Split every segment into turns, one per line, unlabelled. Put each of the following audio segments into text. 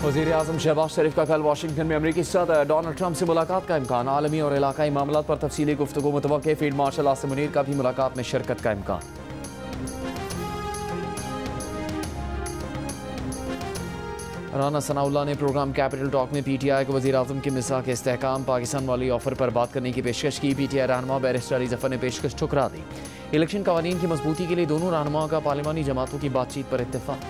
वज़ीर आज़म शहबाज शरीफ का कल वाशिंगटन में अमरीकी सदर डोनाल्ड ट्रंप से मुलाकात का इम्कान। आलमी और इलाकाई मामलात पर तफसीली गुफ्तगू मुतवक्के। फील्ड मार्शल आसिम मुनीर का भी मुलाकात में शिरकत का इम्कान। राना सनाउल्लाह ने प्रोग्राम कैपिटल टॉक में PTI को वज़ीर आज़म की मिसाल के इस्तेहकाम पाकिस्तान वाली ऑफर पर बात करने की पेशकश की। PTI रहनुमा बैरिस्टर अली ज़फ़र ने पेशकश ठुकरा दी। इलेक्शन कवानीन की मजबूती के लिए दोनों रहनुमाओं का पार्लिमानी जमातों की बातचीत पर इत्तेफाक।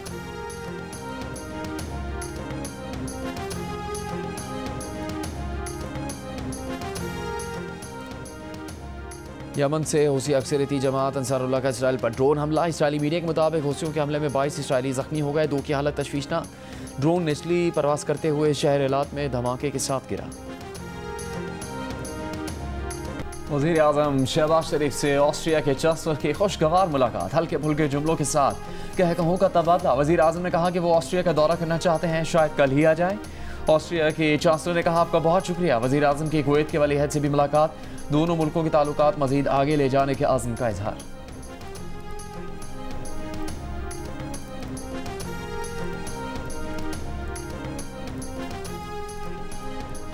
यमन से हूसी अक्सरियती जमात अंसारुल्लाह का इसराइल पर ड्रोन हमला। इसराइली मीडिया के मुताबिक हूसियों के हमले में 22 इसराइली जख्मी हो गए। 2 की हालत तशवीशनाक। ड्रोन निचली परवास करते हुए शहर एलात में धमाके के साथ गिरा। वज़ीर आज़म शहबाज शरीफ से ऑस्ट्रिया के चांसलर की खुशगवार मुलाकात। हल्के फुल्के जुमलों के साथ कहकहों का तबादला। वज़ीर आज़म ने कहा कि वो ऑस्ट्रिया का दौरा करना चाहते हैं, शायद कल ही आ जाए। ऑस्ट्रिया के चांसलर ने कहा, आपका बहुत शुक्रिया। वज़ीर आज़म की कुवैत के वली अहद से भी मुलाकात। दोनों मुल्कों के ताल्लुकात मज़ीद आगे ले जाने के आज़म का इजहार।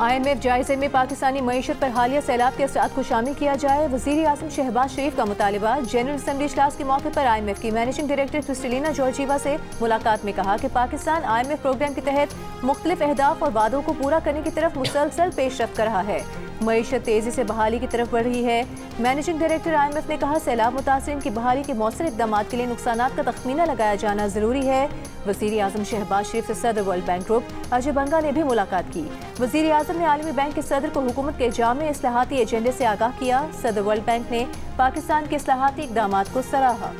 IMF जायजे में पाकिस्तानी मईशत पर हालिया सैलाब के असरात को शामिल किया जाए। वज़ीर आज़म शहबाज शरीफ का मुतालिबा। जनरल असम्बली इजलास के मौके पर IMF की मैनेजिंग डायरेक्टर क्रिस्टलिना जॉर्जीवा से मुलाकात में कहा कि पाकिस्तान IMF प्रोग्राम के तहत मुख्तलिफ अहदाफ और वादों को पूरा करने की तरफ मुसलसल पेशरफ्त कर रहा है। मईशत तेजी से बहाली की तरफ बढ़ रही है। मैनेजिंग डायरेक्टर IMF ने कहा, सैलाब मुतासिरीन की बहाली के मौसर इक़दामात के लिए नुकसानात का तखमीना लगाया जाना जरूरी है। वज़ीर आज़म शहबाज शरीफ से सदर वर्ल्ड बैंक ग्रुप अजय बंगा ने भी मुलाकात की। वज़ीर आज़म ने आलमी बैंक के सदर को हुकूमत के जामे इस्लाहाती एजेंडे से आगाह किया। सदर वर्ल्ड बैंक ने पाकिस्तान के इस्लाहाती इक़दामात को सराहा।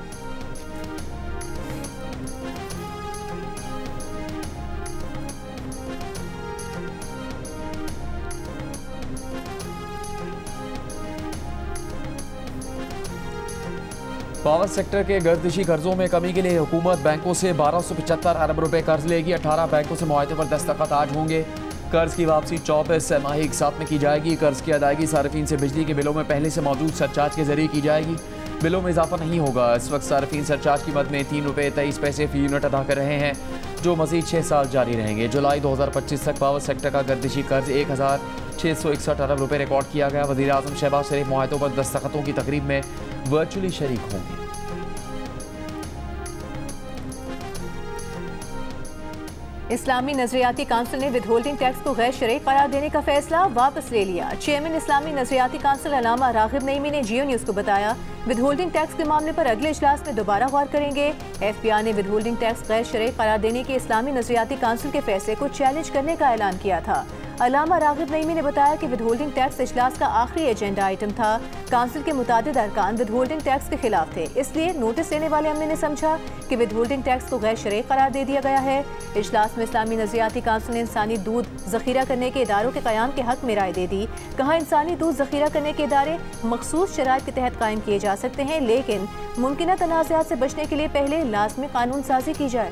पावर सेक्टर के गर्दिशी कर्जों में कमी के लिए हुकूमत बैंकों से 1275 अरब रुपए कर्ज लेगी। 18 बैंकों से मुआहदे पर दस्तखत आज होंगे। कर्ज की वापसी 24 तिमाही एक साथ में की जाएगी। कर्ज की अदायगी सार्फिन से बिजली के बिलों में पहले से मौजूद सरचार्ज के जरिए की जाएगी। बिलों में इजाफा नहीं होगा। इस वक्त सार्फिन सरचार्ज की मद में 3 रुपये 23 पैसे फी यूनिट अदा कर रहे हैं, जो मजीद 6 साल जारी रहेंगे। जुलाई 2025 तक पावर सेक्टर का गर्दिशी कर्ज 1661 अरब रुपये रिकॉर्ड किया गया। वज़ीर आज़म शहबाज शरीफ मुआहदों पर दस्तखतों की तकरीब में वर्चुअली शरीक होंगे।
इस्लामी नजरियाती काउंसिल ने विदहोल्डिंग टैक्स को गैर शरई करार देने का फैसला वापस ले लिया। चेयरमैन इस्लामी नजरियाती काउंसिल अलामा रागिब नईमी ने जियो न्यूज़ को बताया, विदहोल्डिंग टैक्स के मामले पर अगले इजलास में दोबारा गौर करेंगे। FBI ने विदहोल्डिंग टैक्स गैर शरई करार देने के इस्लामी नजरियाती काउंसिल के फैसले को चैलेंज करने का ऐलान किया था। अलामा रागिब नईमी ने बताया कि विदहोल्डिंग टैक्स इजलास का आखिरी एजेंडा आइटम था। काउंसिल के मुतादिद अरकान विदहोल्डिंग टैक्स के खिलाफ थे, इसलिए नोटिस देने वाले अमले ने समझा कि विदहोल्डिंग टैक्स को गैर शरई करार दे दिया गया है। इजलास में इस्लामी नजरियाती काउंसिल ने इंसानी दूध जखीरा करने के इदारों के क़याम के हक में राय दे दी। कहा, इंसानी दूध जखीरा करने के इदारे मखसूस शराइत के तहत कायम किए जा सकते हैं, लेकिन मुमकिन तनाज़ात से बचने के लिए पहले लाज़मी कानून साजी की जाए।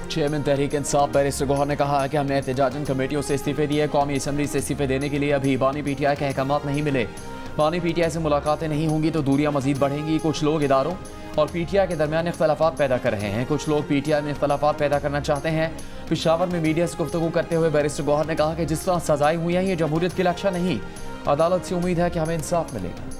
चेयरमैन तहरीक इंसाफ बैरिस्टर गौहर ने कहा कि हमने एहतजाजन कमेटियों से इस्तीफे दिए। कौमी असम्बली से इस्तीफे देने के लिए अभी बानी PTI के अहकामात नहीं मिले। बानी PTI से मुलाकातें नहीं होंगी तो दूरियां मजीद बढ़ेंगी। कुछ लोग इदारों और PTI के दरमियान इख्तलाफात पैदा कर रहे हैं। कुछ लोग PTI में इख्तलाफात पैदा करना चाहते हैं। पेशावर में मीडिया से गुफ्तगू करते हुए बैरिस्टर गौहर ने कहा कि जिस तरह सजाएं हुई हैं, ये जमहूरियत की लक्ष्य नहीं। अदालत से उम्मीद है कि हमें इंसाफ मिलेगा।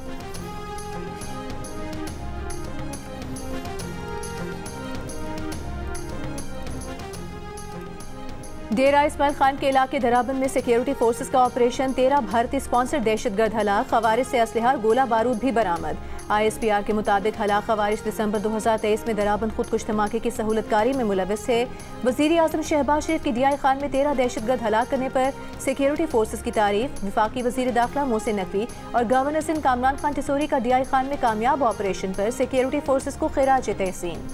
डेरा इस्माइल खान के इलाके दराबंद में सिक्योरिटी फोर्सेस का ऑपरेशन। 13 भारतीय स्पॉन्सर दहशतगर्द हलाक। खवारिज से असलहा और गोला बारूद भी बरामद। ISPR के मुताबिक हलाक खवारिज दिसंबर 2023 में दराबंद खुदकुश धमाके की सहूलतकारी में मुलविस थे। वज़ीर आज़म शहबाज शरीफ की DI खान में 13 दहशतगर्द हलाक करने पर सिक्योरिटी फोर्सेस की तारीफ। वफाकी वज़ीर दाखिला मोहसिन नकवी और गवर्नर सिंध कामरान खान टिसोरी का DI खान में कामयाब ऑपरेशन पर सिक्योरिटी फोर्सेस को खिराज तहसीन।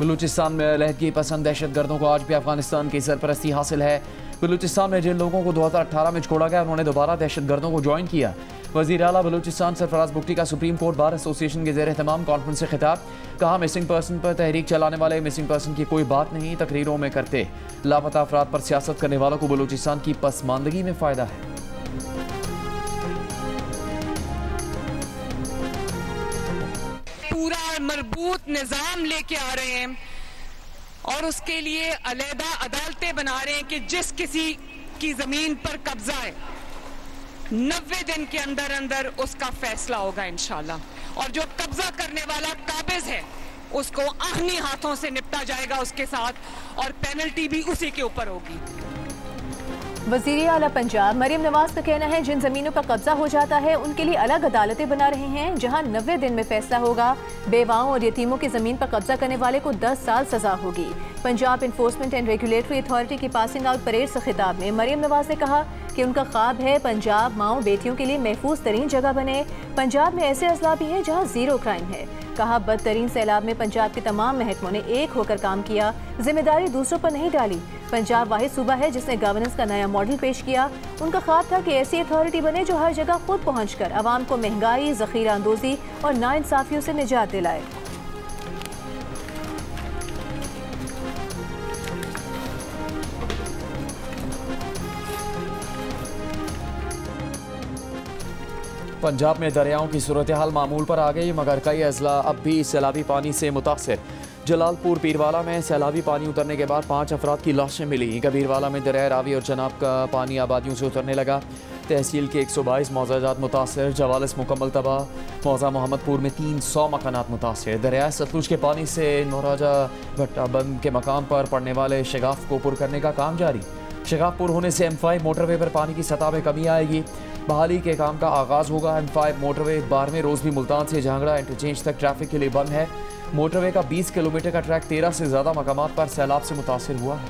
बलूचिस्तान में लहकी पसंद दहशतगर्दों को आज भी अफगानिस्तान की सरपरस्ती हासिल है। बलूचिस्तान में जिन लोगों को 2018 में छोड़ा गया उन्होंने दोबारा दहशतगर्दों को ज्वाइन किया। वज़ीर आला बलूचिस्तान सरफराज बुगटी का सुप्रीम कोर्ट बार एसोसिएशन के ज़ेर एहतमाम कॉन्फ्रेंस से खिताब। कहा, मिसिंग पर्सन पर तहरीक चलाने वाले मिसिंग पर्सन की कोई बात नहीं तकरीरों में करते। लापता अफराद पर सियासत करने वालों को बलूचिस्तान की पसमानदगी में फ़ायदा है।
पूरा मजबूत निज़ाम लेके आ रहे हैं और उसके लिए अलहदा अदालतें बना रहे हैं कि जिस किसी की ज़मीन पर कब्जा है 90 दिन के अंदर अंदर उसका फैसला होगा इंशाल्लाह। और जो कब्जा करने वाला काबिज है उसको आहनी हाथों से निपटा जाएगा उसके साथ और पेनल्टी भी उसी के ऊपर होगी।
वज़ीर आला पंजाब मरीम नवाज का कहना है, जिन जमीनों पर कब्जा हो जाता है उनके लिए अलग अदालतें बना रहे हैं जहां 90 दिन में फैसला होगा। बेवाओं और यतीमों की जमीन पर कब्जा करने वाले को 10 साल सजा होगी। Punjab enforcement and regulatory authority की पासिंग आउट परेड से खिताब में मरीम नवाज ने कहा कि उनका ख्वाब है पंजाब माओ बेटियों के लिए महफूज तरीन जगह बने। पंजाब में ऐसे अजला भी हैं जहाँ जीरो क्राइम है। कहा, बदतरीन सैलाब में पंजाब के तमाम महकमों ने एक होकर काम किया, जिम्मेदारी दूसरों पर नहीं डाली। पंजाब वाहिद सूबा है जिसने गवर्नेंस का नया मॉडल पेश किया। उनका ख्वाब था कि ऐसी अथॉरिटी बने जो हर जगह खुद पहुंचकर आवाम को महंगाई, जखीरा अंदोजी और नाइंसाफियों से निजात दिलाए।
पंजाब में दरियाओं की सूरत हाल मामूल पर आ गई, मगर कई अजला अब भी सैलाबी पानी से मुतासर। जलालपुर पीरवाला में सैलाबी पानी उतरने के बाद 5 अफराद की लाशें मिली। कबीरवाला में दरिया रावी और चनाब का पानी आबादियों से उतरने लगा। तहसील के 122 मौजाजात मुतासर, 44 मुकम्मल तबाह। मौजा मोहम्मदपुर में 300 मकानात मुतासर। दरिया सतलुज के पानी से नौराजा भट्टा बंद के मकाम पर पड़ने वाले शगाफ को पुर करने का काम जारी। शगाफ पुर होने से M5 मोटरवे पर पानी की सतह में कमी आएगी। बहाली के काम का आगाज होगा। M5 मोटरवे 12वें रोज भी मुल्तान से झांगड़ा इंटरचेंज तक ट्रैफिक के लिए बंद है। मोटरवे का 20 किलोमीटर का ट्रैक 13 से ज्यादा मकामात पर सैलाब से मुतासिर हुआ है।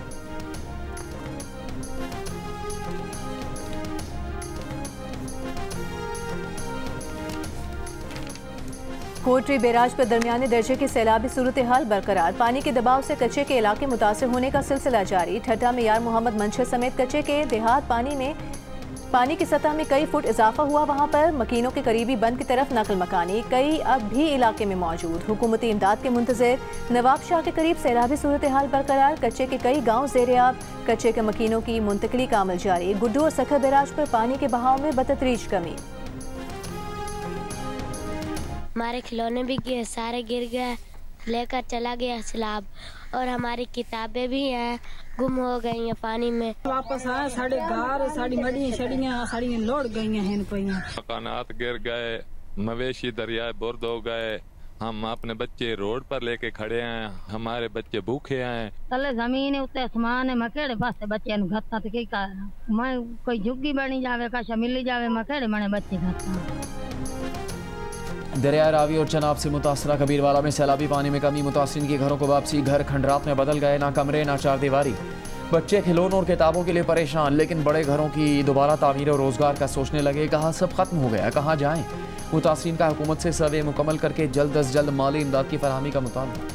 कोटरी बैराज पर दरमियाने दर्जे की सैलाबी सूरत हाल बरकरार। पानी के दबाव से कच्चे के इलाके मुतासिर होने का सिलसिला जारी। ठट्टा में यार मोहम्मद मंशर समेत कच्चे के देहात पानी की सतह में कई फुट इजाफा हुआ। वहां पर मकीनों के करीबी बंद की तरफ नकल मकानी कई अब भी इलाके में मौजूद। हुकूमती इमदाद के मुंतज़िर। नवाब शाह के करीब सैलाबी सूरत हाल बरकरार। कच्चे के कई गाँव ज़ेर-ए-आब। कच्चे के मकीनों की मुंतकली का अमल जारी। गुड्डू और सखर बैराज पर पानी के बहाव में बतदरीज कमी।
हमारे खिलौने भी सारे गिर गए, लेकर चला गया सैलाब और हमारी किताबें भी हैं गुम हो गई हैं पानी में।
वापस आए साढ़े घर साड़ी मड़ी साड़ियाँ लौट गई हैं पैया।
मकानात गिर गए, मवेशी दरियाए बुर्द हो गए। हम अपने बच्चे रोड पर लेके खड़े हैं, हमारे बच्चे भूखे हैं।
तले जमीन उत्ते आसमान है, मैं केड़े पासे बच्चे नु घत्ता ते की कर मैं कोई झुग्गी बनी जावे काशा मिली जावे मैं केड़े बने बच्चे घत्ता।
दरिया रावी और चनाब से मुतासरा कबीरवाला में सैलाबी पानी में कमी। मुतासरीन के घरों को वापसी। घर खंडरात में बदल गए, ना कमरे ना चारदीवारी। बच्चे खिलौनों और किताबों के लिए परेशान, लेकिन बड़े घरों की दोबारा तामीर और रोजगार का सोचने लगे। कहाँ सब खत्म हो गया, कहाँ जाएं। मुतासरीन का हुकूमत से सर्वे मुकम्मल करके जल्द अज जल्द माली इमदाद की फराहमी का मुतालबा।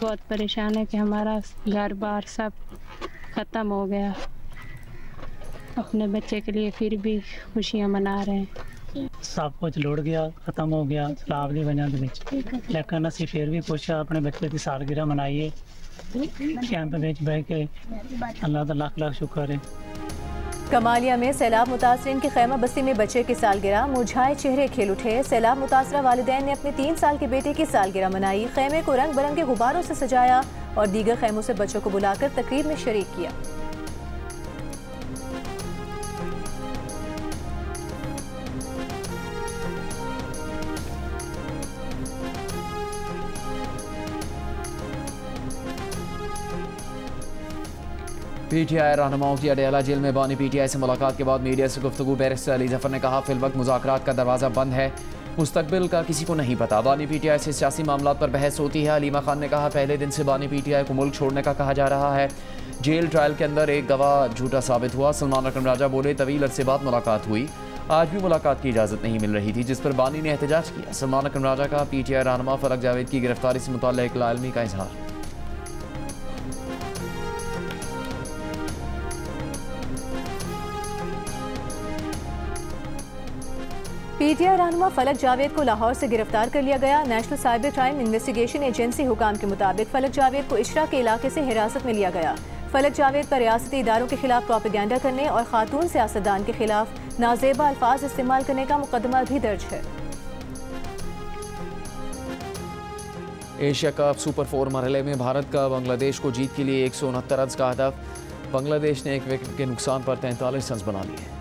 बहुत परेशान है कि हमारा घर बार सब ख़त्म हो गया। अपने बच्चे के लिए फिर भी खुशियाँ मना रहे हैं।
सब कुछ लुट गया, ख़त्म हो गया सैलाब की वजह से। लेकिन असी फिर भी कुछ अपने बच्चे की सालगिरह मनाइए कैंप में बह के। अल्लाह का लाख लाख शुक्र है।
कमालिया में सैलाब मुतासरीन की खैमा बस्ती में बच्चे की सालगिरह। मुरझाए चेहरे खेल उठे। सैलाब मुतासरा वालिदैन ने अपने 3 साल के बेटे की सालगिरह मनाई। खैमे को रंग बिरंगे गुब्बारों से सजाया और दीगर खैमों से बच्चों को बुलाकर तकरीब में शरीक किया।
PTI रहनुमाओं की अडयाला जेल में बानी PTI से मुलाकात के बाद मीडिया से गुफ्तगू बैरिस्टर अली जफर ने कहा फिलवक्त मुज़ाकरात का दरवाज़ा बंद है, मुस्तकबिल का किसी को नहीं पता। बानी PTI से सियासी मामलों पर बहस होती है। अलीमा खान ने कहा पहले दिन से बानी PTI को मुल्क छोड़ने का कहा जा रहा है। जेल ट्रायल के अंदर एक गवाह झूठा साबित हुआ। सलमान अकरम राजा बोले तवील अरसे बाद मुलाकात हुई, आज भी मुलाकात की इजाज़त नहीं मिल रही थी, जिस पर बानी ने एहतजाज किया। सलमान अकरम राजा का PTI रहनुमा फलक जावेद की गिरफ्तारी से मुताल्लिक़ लाइलमी का इजहार।
PTI रहनुमा फलक जावेद को लाहौर से गिरफ्तार कर लिया गया। National cyber crime investigation agency हुकाम के मुताबिक फलक जावेद को इशरा के इलाके से हिरासत में लिया गया। फलक जावेद पर रियासती इदारों के खिलाफ प्रोपेगेंडा करने और खातून सियासतदान के खिलाफ नाजेबा अल्फाज इस्तेमाल करने का मुकदमा भी दर्ज है।
एशिया कप सुपर 4 मरहले में भारत का बांग्लादेश को जीत के लिए 169 रन का हदफ। बांग्लादेश ने एक विकेट के नुकसान पर 43 रन बना लिए।